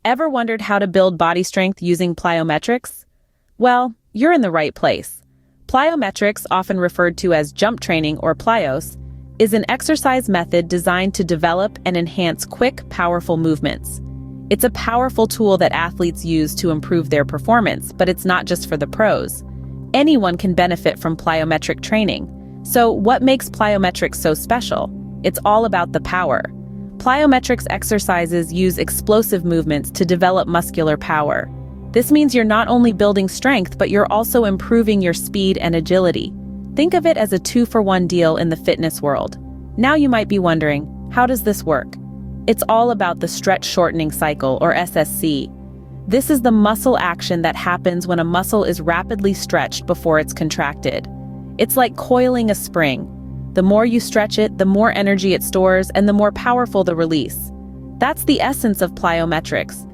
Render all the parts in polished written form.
Ever wondered how to build body strength using plyometrics? Well, you're in the right place. Plyometrics, often referred to as jump training or plyos, is an exercise method designed to develop and enhance quick, powerful movements. It's a powerful tool that athletes use to improve their performance, but it's not just for the pros. Anyone can benefit from plyometric training. So what makes plyometrics so special? It's all about the power. Plyometrics exercises use explosive movements to develop muscular power. This means you're not only building strength, but you're also improving your speed and agility. Think of it as a 2-for-1 deal in the fitness world. Now you might be wondering, how does this work? It's all about the stretch shortening cycle, or SSC. This is the muscle action that happens when a muscle is rapidly stretched before it's contracted. It's like coiling a spring. The more you stretch it, the more energy it stores and the more powerful the release. That's the essence of plyometrics.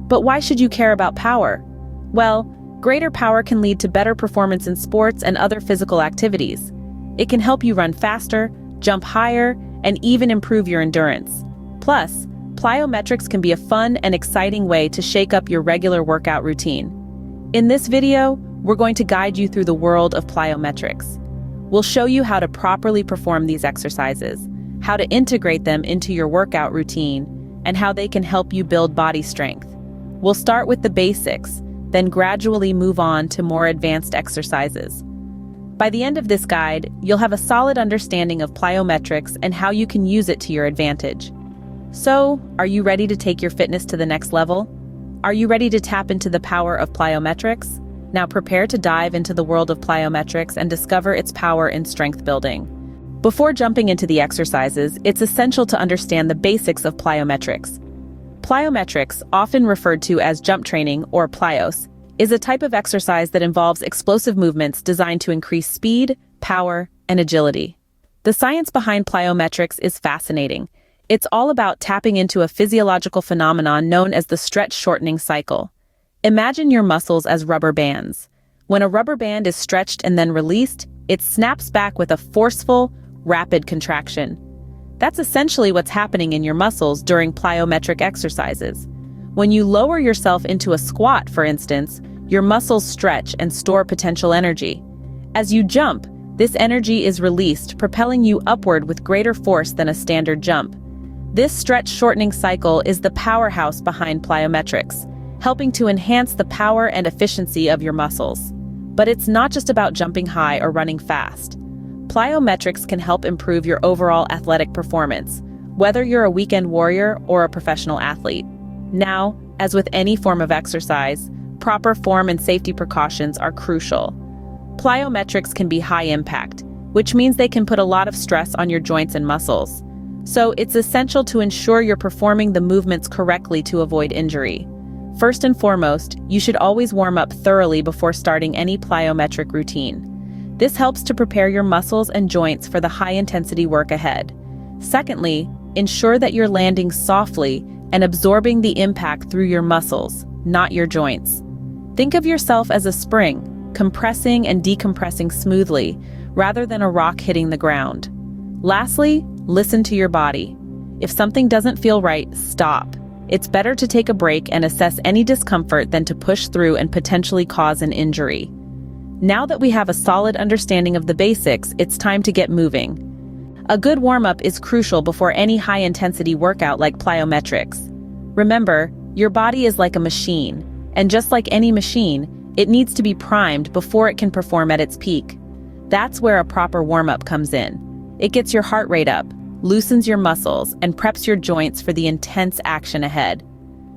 But why should you care about power? Well, greater power can lead to better performance in sports and other physical activities. It can help you run faster, jump higher, and even improve your endurance. Plus, plyometrics can be a fun and exciting way to shake up your regular workout routine. In this video, we're going to guide you through the world of plyometrics. We'll show you how to properly perform these exercises, how to integrate them into your workout routine, and how they can help you build body strength. We'll start with the basics, then gradually move on to more advanced exercises. By the end of this guide, you'll have a solid understanding of plyometrics and how you can use it to your advantage. So, are you ready to take your fitness to the next level? Are you ready to tap into the power of plyometrics? Now prepare to dive into the world of plyometrics and discover its power in strength building. Before jumping into the exercises, it's essential to understand the basics of plyometrics. Plyometrics, often referred to as jump training or plyos, is a type of exercise that involves explosive movements designed to increase speed, power, and agility. The science behind plyometrics is fascinating. It's all about tapping into a physiological phenomenon known as the stretch shortening cycle. Imagine your muscles as rubber bands. When a rubber band is stretched and then released, it snaps back with a forceful, rapid contraction. That's essentially what's happening in your muscles during plyometric exercises. When you lower yourself into a squat, for instance, your muscles stretch and store potential energy. As you jump, this energy is released, propelling you upward with greater force than a standard jump. This stretch shortening cycle is the powerhouse behind plyometrics, helping to enhance the power and efficiency of your muscles. But it's not just about jumping high or running fast. Plyometrics can help improve your overall athletic performance, whether you're a weekend warrior or a professional athlete. Now, as with any form of exercise, proper form and safety precautions are crucial. Plyometrics can be high impact, which means they can put a lot of stress on your joints and muscles. So it's essential to ensure you're performing the movements correctly to avoid injury. First and foremost, you should always warm up thoroughly before starting any plyometric routine. This helps to prepare your muscles and joints for the high-intensity work ahead. Secondly, ensure that you're landing softly and absorbing the impact through your muscles, not your joints. Think of yourself as a spring, compressing and decompressing smoothly, rather than a rock hitting the ground. Lastly, listen to your body. If something doesn't feel right, stop. It's better to take a break and assess any discomfort than to push through and potentially cause an injury. Now that we have a solid understanding of the basics, it's time to get moving. A good warm-up is crucial before any high-intensity workout like plyometrics. Remember, your body is like a machine, and just like any machine, it needs to be primed before it can perform at its peak. That's where a proper warm-up comes in. It gets your heart rate up, loosens your muscles, and preps your joints for the intense action ahead.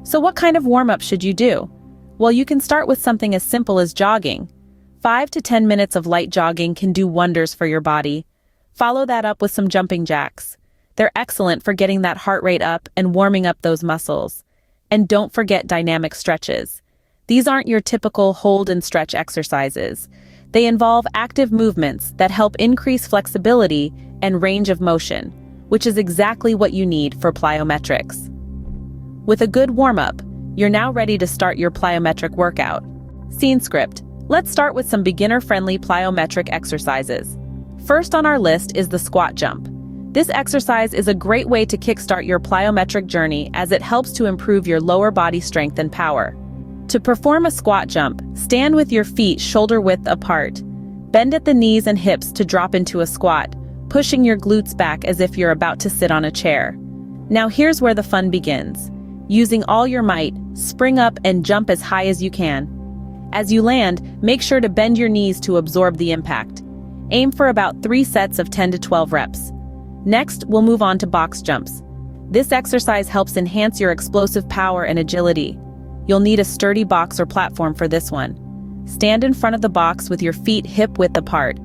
So what kind of warm-up should you do? Well, you can start with something as simple as jogging. 5 to 10 minutes of light jogging can do wonders for your body. Follow that up with some jumping jacks. They're excellent for getting that heart rate up and warming up those muscles. And don't forget dynamic stretches. These aren't your typical hold and stretch exercises. They involve active movements that help increase flexibility and range of motion, which is exactly what you need for plyometrics. With a good warm-up, you're now ready to start your plyometric workout. Scene script. Let's start with some beginner-friendly plyometric exercises. First on our list is the squat jump. This exercise is a great way to kickstart your plyometric journey as it helps to improve your lower body strength and power. To perform a squat jump, stand with your feet shoulder-width apart. Bend at the knees and hips to drop into a squat, pushing your glutes back as if you're about to sit on a chair. Now here's where the fun begins. Using all your might, spring up and jump as high as you can. As you land, make sure to bend your knees to absorb the impact. Aim for about 3 sets of 10 to 12 reps. Next, we'll move on to box jumps. This exercise helps enhance your explosive power and agility. You'll need a sturdy box or platform for this one. Stand in front of the box with your feet hip-width apart.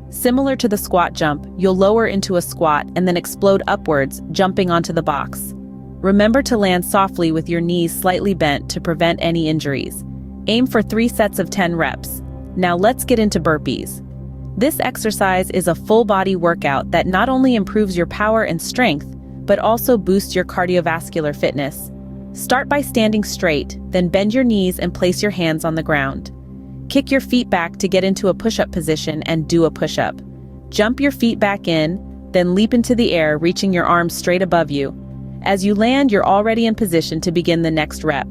Similar to the squat jump, you'll lower into a squat and then explode upwards, jumping onto the box. Remember to land softly with your knees slightly bent to prevent any injuries. Aim for 3 sets of 10 reps. Now let's get into burpees. This exercise is a full-body workout that not only improves your power and strength, but also boosts your cardiovascular fitness. Start by standing straight, then bend your knees and place your hands on the ground. Kick your feet back to get into a push-up position and do a push-up. Jump your feet back in, then leap into the air, reaching your arms straight above you. As you land, you're already in position to begin the next rep.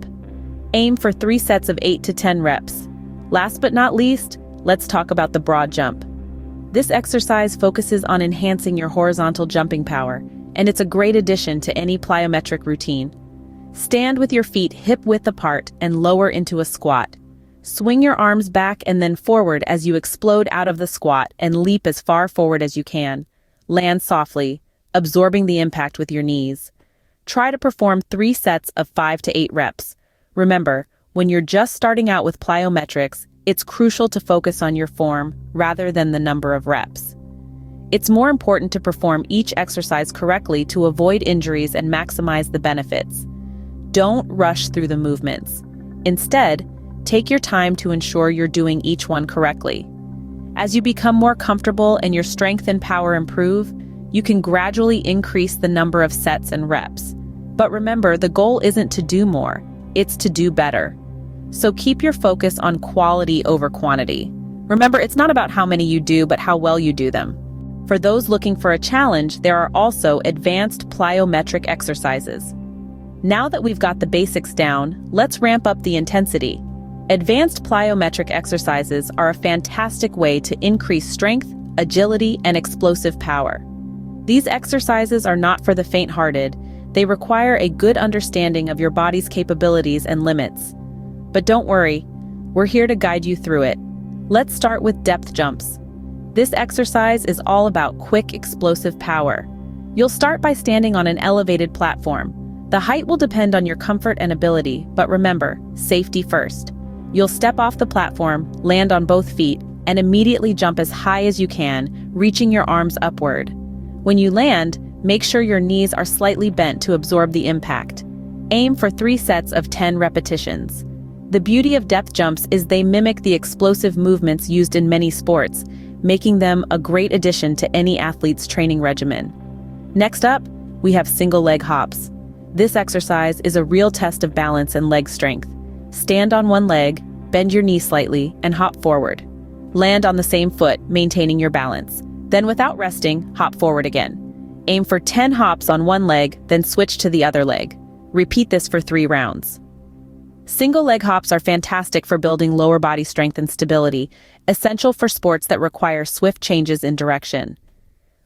Aim for 3 sets of 8 to 10 reps. Last but not least, let's talk about the broad jump. This exercise focuses on enhancing your horizontal jumping power, and it's a great addition to any plyometric routine. Stand with your feet hip-width apart and lower into a squat. Swing your arms back and then forward as you explode out of the squat and leap as far forward as you can. Land softly, absorbing the impact with your knees. Try to perform 3 sets of 5 to 8 reps. Remember, when you're just starting out with plyometrics, it's crucial to focus on your form rather than the number of reps. It's more important to perform each exercise correctly to avoid injuries and maximize the benefits. Don't rush through the movements. Instead, take your time to ensure you're doing each one correctly. As you become more comfortable and your strength and power improve, you can gradually increase the number of sets and reps. But remember, the goal isn't to do more, it's to do better. So keep your focus on quality over quantity. Remember, it's not about how many you do, but how well you do them. For those looking for a challenge, there are also advanced plyometric exercises. Now that we've got the basics down, let's ramp up the intensity. Advanced plyometric exercises are a fantastic way to increase strength, agility, and explosive power. These exercises are not for the faint-hearted. They require a good understanding of your body's capabilities and limits. But don't worry, we're here to guide you through it. Let's start with depth jumps. This exercise is all about quick, explosive power. You'll start by standing on an elevated platform. The height will depend on your comfort and ability, but remember, safety first. You'll step off the platform, land on both feet, and immediately jump as high as you can, reaching your arms upward. When you land, make sure your knees are slightly bent to absorb the impact. Aim for 3 sets of 10 repetitions. The beauty of depth jumps is they mimic the explosive movements used in many sports, making them a great addition to any athlete's training regimen. Next up, we have single leg hops. This exercise is a real test of balance and leg strength. Stand on one leg, bend your knee slightly, and hop forward. Land on the same foot, maintaining your balance. Then without resting, hop forward again. Aim for 10 hops on one leg, then switch to the other leg. Repeat this for 3 rounds. Single leg hops are fantastic for building lower body strength and stability, essential for sports that require swift changes in direction.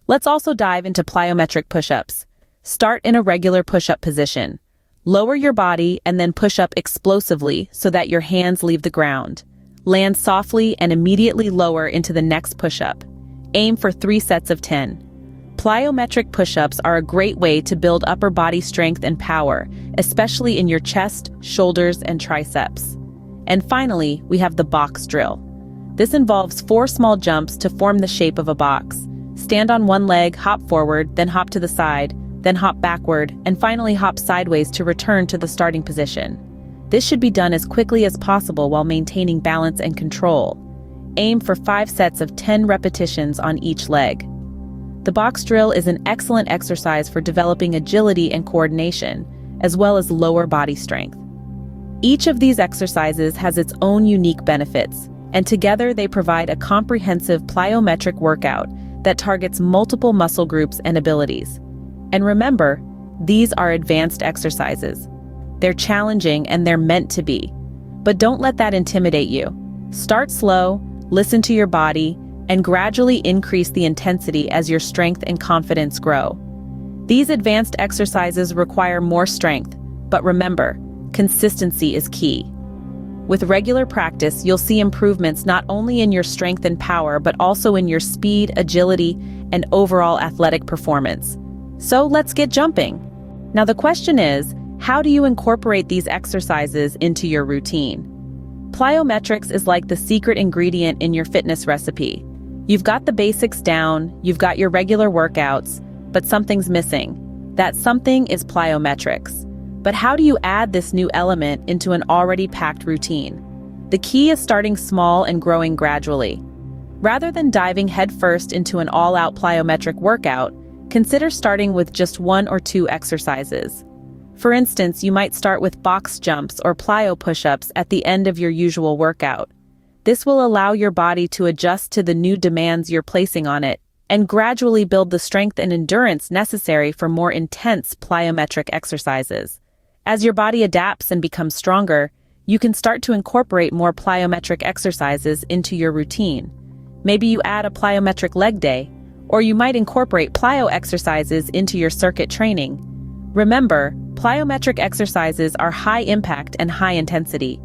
Let's also dive into plyometric push-ups. Start in a regular push-up position. Lower your body and then push up explosively so that your hands leave the ground. Land softly and immediately lower into the next push-up. Aim for 3 sets of 10. Plyometric push-ups are a great way to build upper body strength and power, especially in your chest, shoulders, and triceps. And finally, we have the box drill. This involves 4 small jumps to form the shape of a box. Stand on one leg, hop forward, then hop to the side, then hop backward, and finally hop sideways to return to the starting position. This should be done as quickly as possible while maintaining balance and control. Aim for 5 sets of 10 repetitions on each leg. The box drill is an excellent exercise for developing agility and coordination, as well as lower body strength. Each of these exercises has its own unique benefits, and together they provide a comprehensive plyometric workout that targets multiple muscle groups and abilities. And remember, these are advanced exercises. They're challenging and they're meant to be. But don't let that intimidate you. Start slow, listen to your body, and gradually increase the intensity as your strength and confidence grow. These advanced exercises require more strength, but remember, consistency is key. With regular practice, you'll see improvements not only in your strength and power, but also in your speed, agility, and overall athletic performance. So let's get jumping. Now the question is, how do you incorporate these exercises into your routine? Plyometrics is like the secret ingredient in your fitness recipe. You've got the basics down, you've got your regular workouts, but something's missing. That something is plyometrics. But how do you add this new element into an already packed routine? The key is starting small and growing gradually. Rather than diving headfirst into an all-out plyometric workout, consider starting with just 1 or 2 exercises. For instance, you might start with box jumps or plyo push-ups at the end of your usual workout. This will allow your body to adjust to the new demands you're placing on it and gradually build the strength and endurance necessary for more intense plyometric exercises. As your body adapts and becomes stronger, you can start to incorporate more plyometric exercises into your routine. Maybe you add a plyometric leg day, or you might incorporate plyo exercises into your circuit training. Remember, plyometric exercises are high impact and high intensity.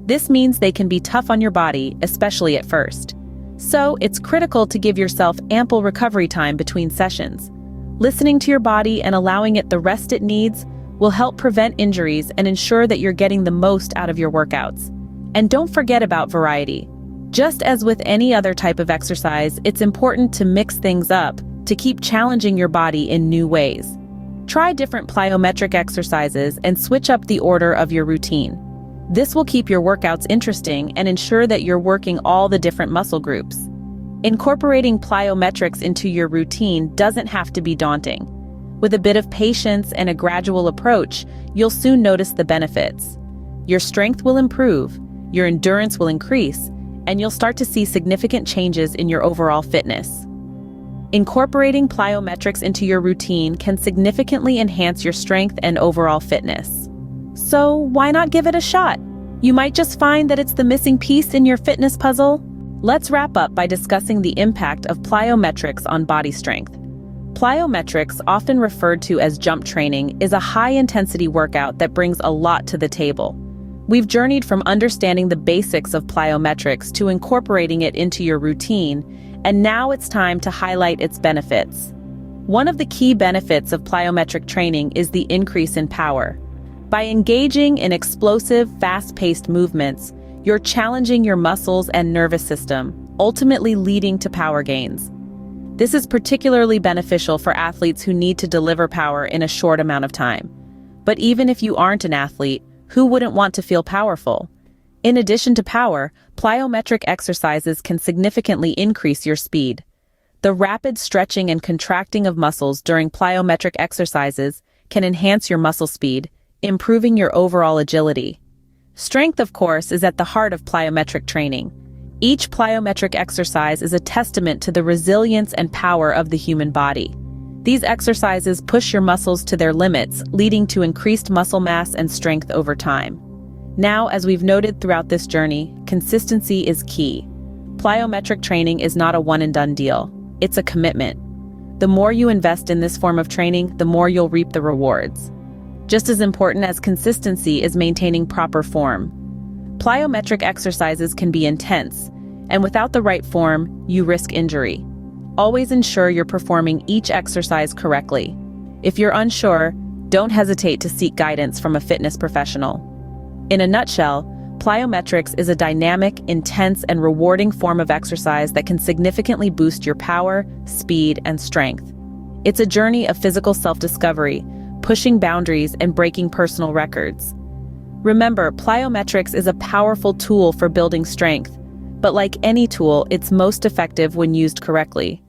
This means they can be tough on your body, especially at first. So, it's critical to give yourself ample recovery time between sessions. Listening to your body and allowing it the rest it needs will help prevent injuries and ensure that you're getting the most out of your workouts. And don't forget about variety. Just as with any other type of exercise, it's important to mix things up to keep challenging your body in new ways. Try different plyometric exercises and switch up the order of your routine. This will keep your workouts interesting and ensure that you're working all the different muscle groups. Incorporating plyometrics into your routine doesn't have to be daunting. With a bit of patience and a gradual approach, you'll soon notice the benefits. Your strength will improve, your endurance will increase, and you'll start to see significant changes in your overall fitness. Incorporating plyometrics into your routine can significantly enhance your strength and overall fitness. So why not give it a shot? You might just find that it's the missing piece in your fitness puzzle. Let's wrap up by discussing the impact of plyometrics on body strength. Plyometrics, often referred to as jump training, is a high-intensity workout that brings a lot to the table. We've journeyed from understanding the basics of plyometrics to incorporating it into your routine, and now it's time to highlight its benefits. One of the key benefits of plyometric training is the increase in power. By engaging in explosive, fast-paced movements, you're challenging your muscles and nervous system, ultimately leading to power gains. This is particularly beneficial for athletes who need to deliver power in a short amount of time. But even if you aren't an athlete, who wouldn't want to feel powerful? In addition to power, plyometric exercises can significantly increase your speed. The rapid stretching and contracting of muscles during plyometric exercises can enhance your muscle speed, improving your overall agility. Strength, of course, is at the heart of plyometric training. Each plyometric exercise is a testament to the resilience and power of the human body. These exercises push your muscles to their limits, leading to increased muscle mass and strength over time. Now, as we've noted throughout this journey, consistency is key. Plyometric training is not a one-and-done deal. It's a commitment. The more you invest in this form of training, the more you'll reap the rewards. Just as important as consistency is maintaining proper form. Plyometric exercises can be intense, and without the right form, you risk injury. Always ensure you're performing each exercise correctly. If you're unsure, don't hesitate to seek guidance from a fitness professional. In a nutshell, plyometrics is a dynamic, intense, and rewarding form of exercise that can significantly boost your power, speed, and strength. It's a journey of physical self-discovery, pushing boundaries and breaking personal records. Remember, plyometrics is a powerful tool for building strength, but like any tool, it's most effective when used correctly.